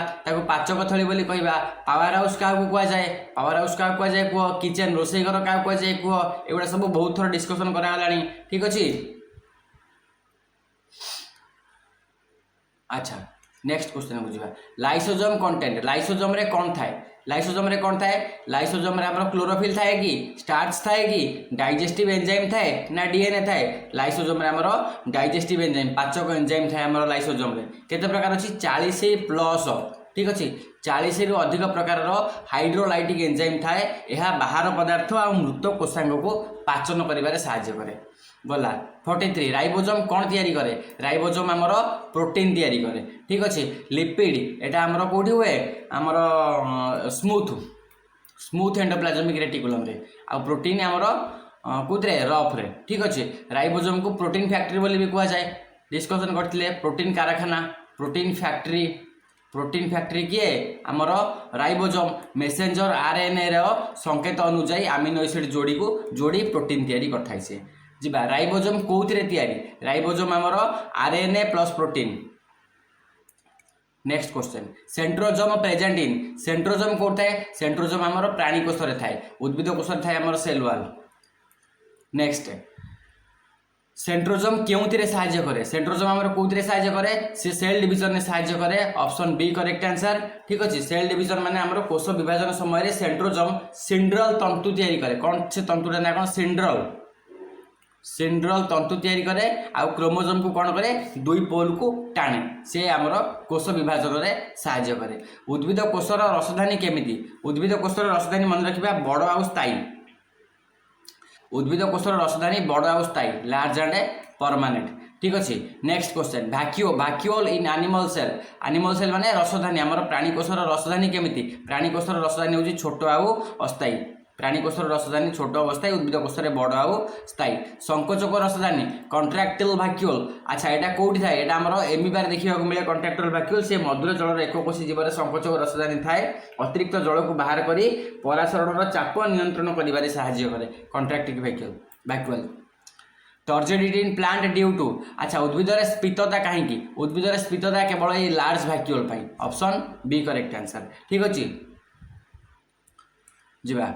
पाचक थली बोली कहवा, पावर हाउस क्या कहुए? पावर हाउस क्या कहुए कह, किचेन रोसई घर क्या कहुए कह, एगुड़ा सब बहुत थर डिस्कसन करागलानी ठीक अच्छे। अच्छा नेक्स्ट क्वेश्चन को जीवा। लाइसोजोम कंटेंट लाइसोजोम रे कौन थाए? लाइसोजोम रे कौन थाए? लाइसोजोम रे हमर क्लोरोफिल थाए कि स्टार्च थाए कि डाइजेस्टिव एंजाइम थाए ना डीएनए थाए? लाइसोजोम रे हमर डाइजेस्टिव एंजाइम पाचक एंजाइम थाए हमर लाइसोजोम रे। केते प्रकार अछि? 40 प्लस ठीक अच्छे। 40 रु अधिक प्रकार हाइड्रोलाइटिक एंजाइम थाए। यह बाहर पदार्थ और मृत कोषांग को पाचन करिबारे सहाय्य करे। गला 43 राइबोजोम कौन तैयारी करे? राइबोजोम आमर प्रोटीन तैयारी करे ठीक अच्छे। लिपिड एटा आमर कोठी हुए आमर स्मूथ एंडोप्लाज्मिक रेटिकुलम रे आ प्रोटीन आमर कोथरे रफ रे ठीक अच्छे। राइबोजोम को प्रोटीन फैक्ट्री बोली भी कहुए डिस्कसन करथिले। प्रोटीन कारखाना प्रोटीन फैक्ट्री किए आमर राइबोजोम मेसेंजर RNA रो संकेत अनुसार अमीनो एसिड जोड़ी प्रोटीन तैयारी करथाइ से जीवा। राइबोजोम कोउथिरे तैयारी? राइबोजोम आमर RNA plus protein. Next question centrosome present in centrosome code थाए? सेंट्रोजोम आमर प्राणी कोष रे थाए, उद्भिद कोष रे थाए आमर सेल वॉल। नेक्स्ट सेंट्रोजोम केउथिरे सहाय्य करे? सेंट्रोजोम आमर कोउथिरे सहाय्य करे? से सेल डिवीजन ने सहाय्य करे। ऑप्शन बी करेक्ट आंसर ठीक अछि। सेल डिवीजन माने आमर कोष विभाजन समय रे सेंट्रोजोम सिंड्रल तंतु तैयारी करे। कौन से तंतुरा ना कौन? सिंड्रल तंतु तैयारी करे आ क्रोमोजोम को कौन करे? दुई पोल को टाणे से आमर कोष विभाजन रे सहाय्य करे। उद्भिद कोषर रसधानी केमिति? उद्भिद कोषर रसधानी मन रखिबा बड़ आ स्थायी। उद्भिद कोषर रसधानी बड़ आ स्थायी लार्ज एंड परमानेंट ठीक अच्छे। Next question vacuole in animal cell माने रसधानी आमर प्राणी कोषर रसधानी केमिति? प्राणी कोषर रसधानी होची छोट आउ अस्थायी। प्राणी कोषर रसधानी छोट अवस्थायी, उद्भिद कोषरे बड़ आउ स्थायी। संकोचक रसधानी कॉन्ट्रैक्टाइल वैक्यूल। अच्छा एटा कोठी थाए? एटा हमरो एमिबार देखिबा को मिले कॉन्ट्रैक्टाइल वैक्यूल। से मधुर जल एककोशी जीवर संकोचक रसधानी थाए। अतिरिक्त जल को बाहर करी परासरणर चाप नियंत्रण करिबारे सहाय्य करे contractive vacuole. Turgidity in plant due to अच्छा उद्भिद स्फीतता कहीं? उद्भिद स्फीतता केवल ये लार्ज वैक्यूल पाई। ऑप्शन बी करेक्ट आंसर ठीक अच्छे। जीवा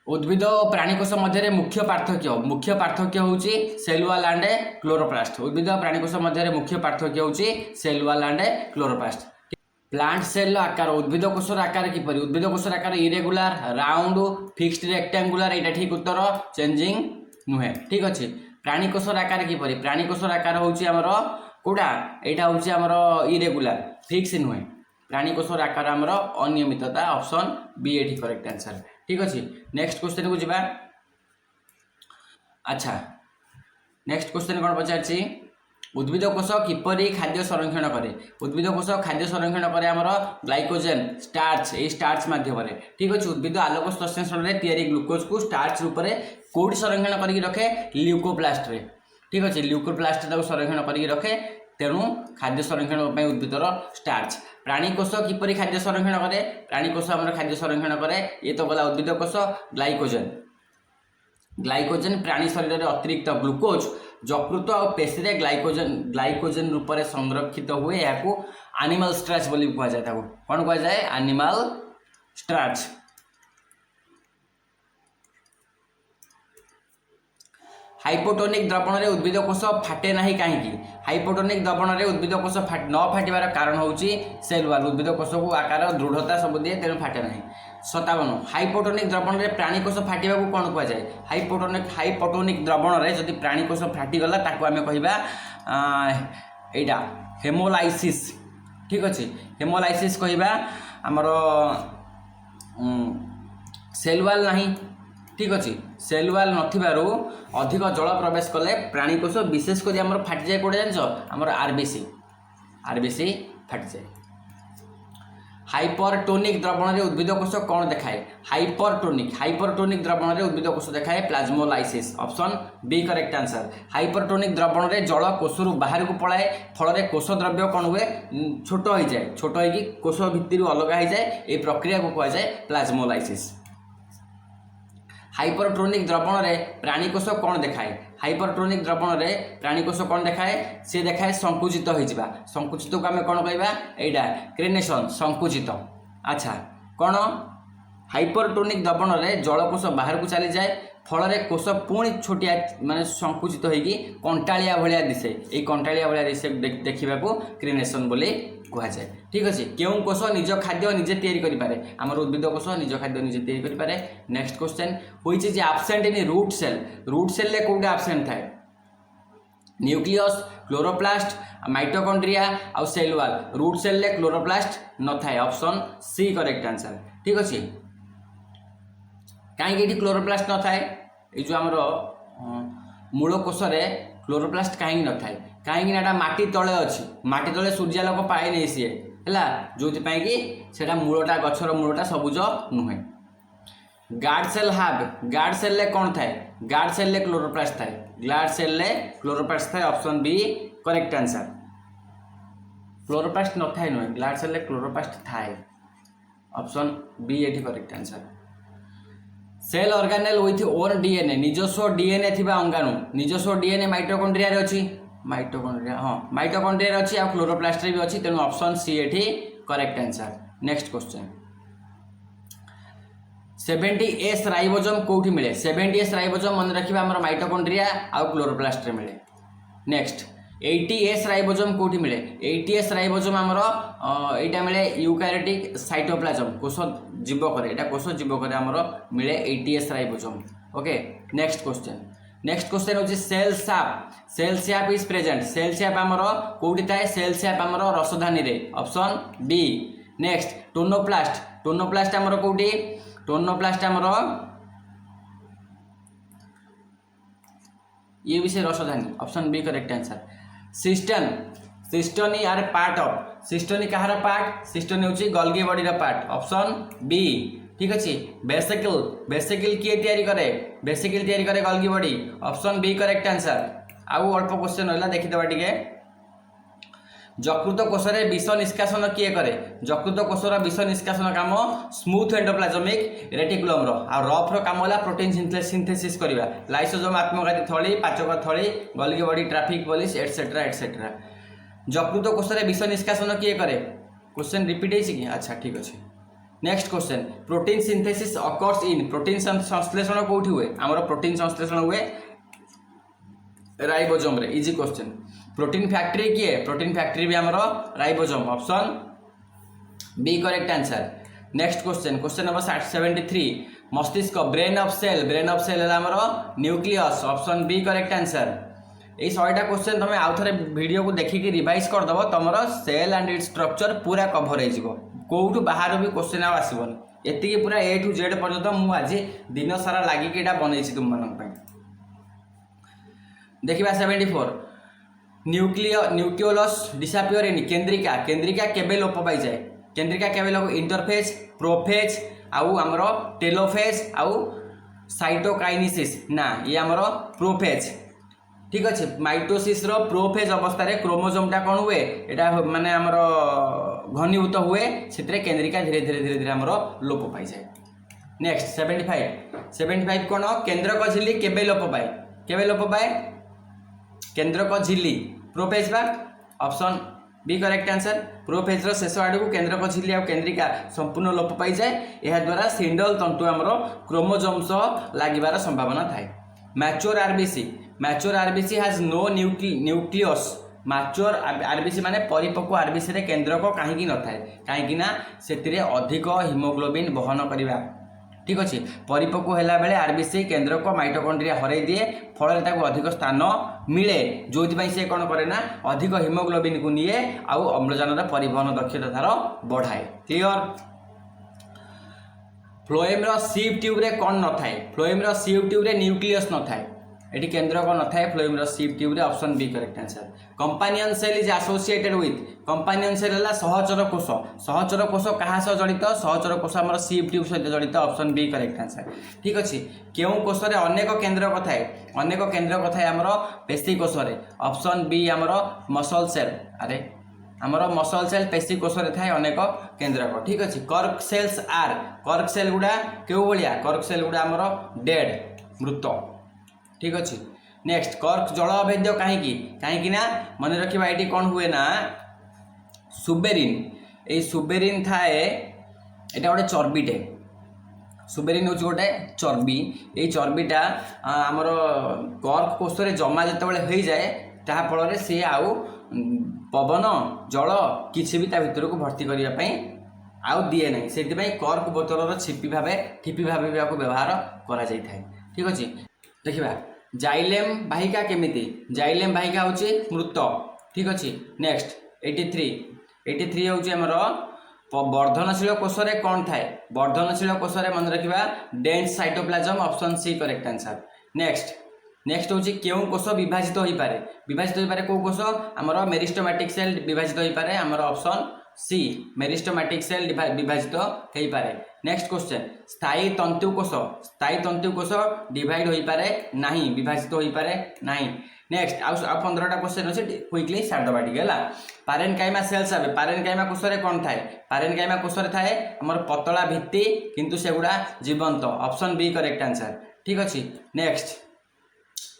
उद्भिद और प्राणीकोष मध्य मुख्य पार्थक्य होची सेल वॉल एंड क्लोरोप्लास्ट। उद्भिद और प्राणीकोष मध्य मुख्य पार्थक्य होची cell wall and chloroplast. Plant cell आकार उद्भिद कोषर आकार किपरि? उद्भिद कोषर आकार इरेगुलर राउंड फिक्स्ड रेक्टेंगुलर एटा ठीक उत्तर चेंजिंग नुहे ठीक अच्छे। प्राणीकोषर आकार किपरि? प्राणीकोषर आकार होची हमर कोडा एटा होची हमर इरेगुलर फिक्स नुहे। प्राणीकोषर आकार हमर अनियमितता। ऑप्शन बी एठी करेक्ट आंसर ठीक अच्छे। नेक्स्ट क्वेश्चन को जीवा। अच्छा नेक्स्ट क्वेश्चन कौन पचारछि? उद्भिद कोष किपरि खाद्य संरक्षण करे? उद्भिद कोष खाद्य संरक्षण करे आमर ग्लाइकोजेन स्टार्च ए स्टार्च माध्यम ठीक अच्छे। उद्भिद आलोक संश्लेषण रे तैयारी ग्लूकोज को स्टार्च रूप में कोड संरक्षण करके रखे? ल्यूकोप्लास्ट रे ठीक अच्छे। ल्यूकोप्लास्ट संरक्षण करके रखे तेणु खाद्य संरक्षण उद्भिदर स्टार्च। प्राणीकोष किपरि खाद्य संरक्षण करे? प्राणीकोष आमर खाद्य संरक्षण करे ये तो गला उद्भिद कोष ग्लाइकोजेन प्राणी शरीर में अतिरिक्त ग्लूकोज यकृत और पेशी रे ग्लाइकोजेन रूप में संरक्षित हुए या एनिमल स्टार्च बोली कह जाए। कौन कह जाए? Animal starch. हाइपोटोनिक द्रवण रे उद्भिद कोष फाटे नहीं कहीं? हाइपोटोनिक द्रवण रे उद्भिद कोष न फाटिबार कारण होची सेल वॉल। उद्भिद कोष को आकार दृढ़ता सब दिए तेणु फाटे नहीं। 57 हाइपोटोनिक द्रवण रे प्राणी कोष फाटिबा को कौन कह जाए? हाइपोटोनिक द्रवण रे जदि प्राणी कोष फाटी गला ताको आमे कहिबा एटा हेमोलाइसिस ठीक अच्छे। हेमोलाइसिस कहिबा हमर सेल वॉल नहीं ठीक अच्छे सेल वाल नथिबारु अधिक जल प्रवेश कले प्राणीकोश विशेषकर आम फाटी जाए कौटे जान आम आरबीसी फाटी जाए। हाइपरटोनिक द्रवण में उद्भिद कोष कौन देखाए हाइपरटोनिक द्रवण में उद्भिद कोष देखाए plasmolysis option B correct answer. Hypertonic द्रवण में जल कोषर बाहर को पलाए फल कोष द्रव्य कौन हुए छोट हो जाए छोट हो कोष भितर अलग हो जाए ये प्रक्रिया को कह जाए प्लाज्मोलाइसिस। हाइपरटोनिक द्रवण में प्राणीकोष कौन देखाए हाइपरटोनिक द्रवण में प्राणीकोष कौन देखाए सी देखाए संकुचित होइजिबा संकुचित को आम कौन कहवा एटा क्रेनेशन संकुचित। अच्छा कौन हाइपरटोनिक द्रवण में जलकोष बाहर को चली जाए फल कोष पुणी छोटिया माने संकुचित होगी कंटालिया भाया दिशे ये कंटालिया भाया दिशे देखा क्रेनेशन बोली कहुए। ठीक अच्छे क्यों कोष निज खाद्य निजे तैयारी करें आमर उद्भिद कोष निज खाद्य निजे तैयारी करें। Next question which is absent in root cell कौटे एब्सेंट थाए न्यूक्लियस क्लोरोप्लास्ट माइटोकॉन्ड्रिया आउ cell wall root cell chloroplast न थाए ऑप्शन सी करेक्ट आंसर। ठीक अच्छे कहीं क्लोरोप्लास्ट न थाए ये जो आमर मूल कोष क्लोरोप्लास्ट कहीं न थाए कहीं माटी तले अच्छी माटी तले सूर्यालोक पाए नहीं सी है जो कि मूलटा गछर मूलटा सबुज नुहे। गार्ड सेल कौन थाए गार्ड सेल क्लोरोप्लास्ट थाए गार्ड सेल क्लोरोप्लास्ट थाए option B correct answer. Chloroplast न थाए नुहे गार्ड सेल क्लोरोप्लास्ट थाए ऑप्शन बी ये correct answer. Cell organelle with own DNA निजस्व डीएनए थिबा अंगाणु निजस्व डीएनए माइटोकॉन्ड्रिया रे अछि माइटोकॉन्ड्रिया हाँ माइटोकॉन्ड्रिया रे अछि आ क्लोरोप्लास्ट रे भी अछि तेनु ऑप्शन सी एठी correct answer. Next question 70S ribosome कोठी मिले 70S राइबोसोम मन रखिबा हमर माइटोकॉन्ड्रिया आ क्लोरोप्लास्ट रे मिले। नेक्स्ट 80S राइबोसोम कोठी मिले 80S राइबोसोम हमर एटा मिले यूकारियोटिक साइटोप्लाज्म कोष जीवक एटा कोष जीवक हमर मिले 80S ribosome. Okay next question होची cell sap is present cell sap हमर कोठी थाए सेल सैप हमर रसधानी रे ऑप्शन बी। नेक्स्ट टोनोप्लास्ट हमर कोठी टोनोप्लास्ट हमर ये भी से रसधानी option B correct answer. Cisternae are part of cisternae कहार पार्ट सिस्टोनी होची गोल्गी बॉडी रा पार्ट ऑप्शन बी। ठीक अच्छे बेसिकल किए तैयारी करे Golgi body option B correct answer. आउ अल्प क्वेश्चन होला देखिदेबा टिके यकृत कोष रे विष निष्कासन किए करे यकृत कोषर विष निष्कासन काम स्मूथ एंडोप्लाज्मिक रेटिकुलम रो आ रफ रो काम होला प्रोटीन सिंथेसिस करबा लाइसोसोम आत्मघाती थली पाचक थली Golgi body traffic police etcetera etcetera. यकृत कोष रे विष निष्कासन किए करे क्वेश्चन रिपीट है कि अच्छा ठीक अच्छे। Next question protein synthesis occurs in protein संश्लेषण कोठी हुए आमर प्रोटीन संश्लेषण हुए राइबोसोम रे इजी क्वेश्चन। प्रोटीन फैक्ट्री किए प्रोटीन फैक्ट्री भी आमर ribosome option B correct answer. Next question number 73 मस्तिष्क ब्रेन ऑफ सेल आमर nucleus option B correct answer. ये 100टा क्वेश्चन तुम आउ थे वीडियो को देखिकी रिवाइज करदेव तुम सेल एंड इट्स स्ट्रक्चर पूरा कभर हो कौटू बाहर भी क्वेश्चन आसबनी एति पूरा ए टू जेड पर्यंत मुझे आज दिन सारा लगिकी बनई तुम मान देखा 74 न्यूक्लियोलस डिसअपियर इन केन्द्रिका केबे लोप पाई जाए केन्द्रिका केबे लोप इंटरफेज प्रोफेज आउ आमर टेलोफेज आउ साइटोकाइनेसिस ना ये आमर प्रोफेज। ठीक अच्छे माइटोसिस रो प्रोफेज अवस्था रे क्रोमोसोमटा कौन हुए यहाँ माने आमर घनीभूत हुए से केन्द्रिका धीरे धीरे आमर लोप पाई जाए। नेक्स्ट 75 कौन केन्द्रक झिल्ली केबे लोप पाए केन्द्रक झिल्ली प्रोफेज बा option B correct answer. Prophase रो शेष आड़ को केन्द्रक झिल्ली और केन्द्रिका संपूर्ण लोप पाई जाए यह द्वारा सिंडल तंतु आमर क्रोमोसोम सह लागिबार संभावना थाए। Mature RBC has no nucleus mature RBC माने परिपक्व आरबीसी रे केन्द्रक कहीं न थाए कहीं से अधिक हिमोग्लोबिन बहन करवा। ठीक अच्छे परिपक्व होला बेले आरबीसी केन्द्रक माइटोकॉन्ड्रिया हरई दिए फल अधिक स्थान मिले जो से कौन करे ना अधिक हिमोग्लोबिन को निए आउ अम्लजान परिवहन दक्षता तार बढ़ाए। क्लियर फ्लोएम सिव ट्यूब रे कौन न थाए फ्लोएम सिव ट्यूब रे न्यूक्लियस न थाए एटी केंद्र कौन न थाए फ्लोएम सिव ट्यूब रे option B correct answer companion cell is associated with companion cell है सहचर कोष कहा सह जड़ित सहचर कोष आम सिव ट्यूब सहित जड़ित ऑप्शन बी करेक्ट आंसर ठीक अच्छे क्यों कोष रे अनेक केंद्र कथाए अनेक केंद्र कथाए आमर पेशी कोष रे ऑप्शन बी आमर मसल सेल अरे आमर मसल सेल पेशी कोष रे थाए अनेक केंद्रक ठीक अच्छे कर्क सेल गुड़ा क्यों भाया कर्क सेल गुड़ा आमर डेड मृत ठीक अच्छे नेक्स्ट कर्क जल अभेद्य कहीं ना मन रखा ये कौन हुए ना सुबेरिन ये सुबेरिन थाए यहाँ गोटे चर्बीटे सुबेरिन हूँ गोटे चर्बी ये चर्बीटा आमर कर्क कोष रे जमा जिते हो जाए ता फल सी आउ पवन जल किसी भी भितर को भर्ती करने आउ दिए ना से कर्क बोतल छिपी भाव व्यवहार करा ठीक अच्छे देखा जाइलेम वाहिका केमिति जाइलेम वाहिका हूँ मृत ठीक अच्छे नेक्स्ट 83 हूँ आमर वर्धनशील कोष रे कौन थाए वर्धनशील कोष रे मन रखा dense cytoplasm option C correct answer next हूँ क्यों कोष विभाजित हो पारे कौ कोष आमर मेरिस्टोमैटिक सेल विभाजित हो पारे आमर ऑप्शन सी मेरिस्टोमैटिक सेल विभाजित हो पारे नेक्स्ट क्वेश्चन स्थायी तंतु कोष डिवाइड हो पारे नहीं विभाजित हो पारे नहीं नेक्स्ट आउ 15टा क्वेश्चन अच्छे क्विकली सार दबा टे पारेनकाइमा सेल्स आवे पारेनकाइमा कोष रे कौन थाए पारेनकाइमा कोष रे थाए हमर पतला भित्ति किंतु सेगुड़ा जीवंत ऑप्शन बी करेक्ट आंसर ठीक अच्छे नेक्स्ट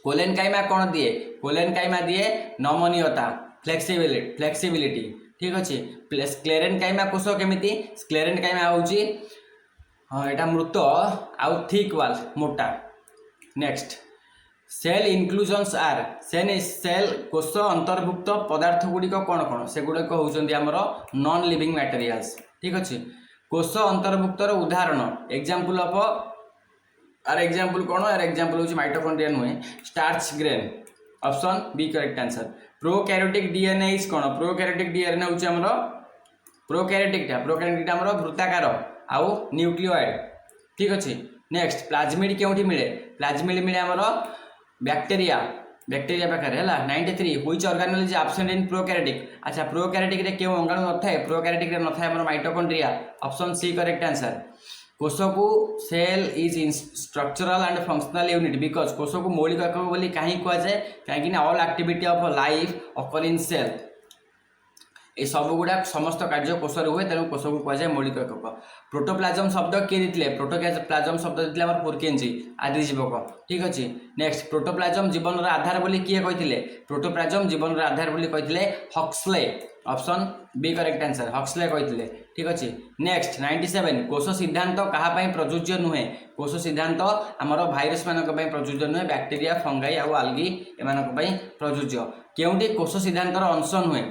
कोलेनकाइमा कौन दिए कोलेनकाइमा दिए नमनीयता फ्लेक्सिबिलिटी ठीक अच्छे स्क्लेरेनकाइमा कोष केमिति स्क्लेरेनकाइमा होउची एटा मृत आउ थिक वाल मोटा नेक्स्ट सेल इनक्लूजन्स आर सेल कोष अंतर्भुक्त पदार्थ गुड़िक कौन कौन से गुड़िक होउचंदी आमर नॉन लिविंग मटेरियल्स ठीक अच्छे कोष अंतर्भुक्तर उदाहरण एग्जांपल ऑफ आर एग्जांपल कौन यार एग्जांपल होउची माइटोकॉन्ड्रिया नुहे starch grain option B correct answer prokaryotic DNA is कौन प्रोकैरियोटिक डीएनए होउची आमर प्रोकैरियोटिक आमर वृत्ताकार आउ न्यूक्लियोइड ठीक अच्छे नेक्स्ट प्लाज्मिड क्योंठी मिले प्लाज्मिड मिले आमर बैक्टेरिया पाखे है 93 which organelle is absent in prokaryotic अच्छा प्रोकैरियोटिक रे क्यों अंगाणु न थाए प्रोकैरियोटिक रे न थाए आमर mitochondria option C correct answer कोष को cell is in structural and functional unit because कोष को मौलिक एकक बोली कहीं कहुए कहीं all activity of life occur in cell ये सब गुड़ा समस्त कार्य कोष हुए तेणु कोष को कहुए मौलिक एकक प्रोटोप्लाज्म शब्द किए देते प्रोटोप्लाज्म शब्द देते पुरकेंजी आदिजीवक ठीक अच्छे नेक्स्ट प्रोटोप्लाज्म जीवन आधार बोली किए कहते प्रोटोप्लाज्म जीवन आधार बोली कहते Huxley option B correct answer Huxley कहते ठीक अच्छे नेक्स्ट 97 कोष सिद्धांत कहाँ प्रযোज्य नुहे कोष सिद्धांत आमर भाइरस मान प्रযোज्य नुहे बैक्टेरिया फंगाई आउ आल्गी एम प्रযোज्य केउटी कोष सिद्धांतर अंश नुहे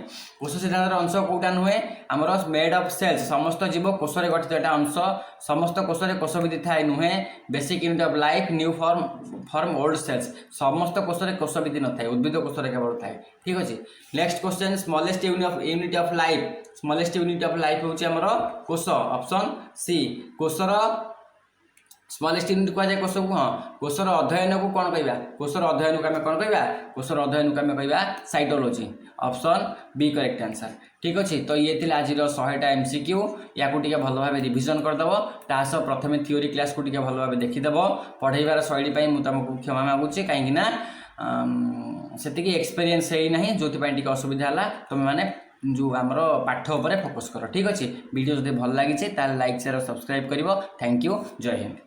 कोष सिद्धांतर अंश कौटा नुहे आमर मेड ऑफ सेल्स समस्त जीव कोष रे गठित एटा अंश समस्त कोष रे कोष विधि थाए नुहे basic unit of life new form old cells समस्त कोष रे कोष विधि न थाए उद्भिद कोष रे केवल थाए ठीक अच्छे next question smallest unit of life smallest unit of life होची हमर कोष ऑप्शन सी कोषर स्मॉलेस्ट यूनिट कह जाए कोष को हाँ कोषर अध्ययन को कौन कहवा कोषर अध्ययन को आम कौन कहवा कोषर अध्ययन को आम कहवा cytology option B correct answer ठीक अच्छे तो ये थी आज 100टा एमसीक्यू या भल भाव रिविजन करदेव तास प्रथम थ्योरी क्लास को भल भाव देखीदेव पढ़ाइबार शैली मुझे तुमको क्षमा मागुची कहीं से एक्सपीरियंस है जो असुविधा है तुम मैंने जो आमर पाठ उपर फोकस कर ठीक अच्छे वीडियो जो भल लगी लाइक शेयर सब्सक्राइब कर थैंक यू जय हिंद।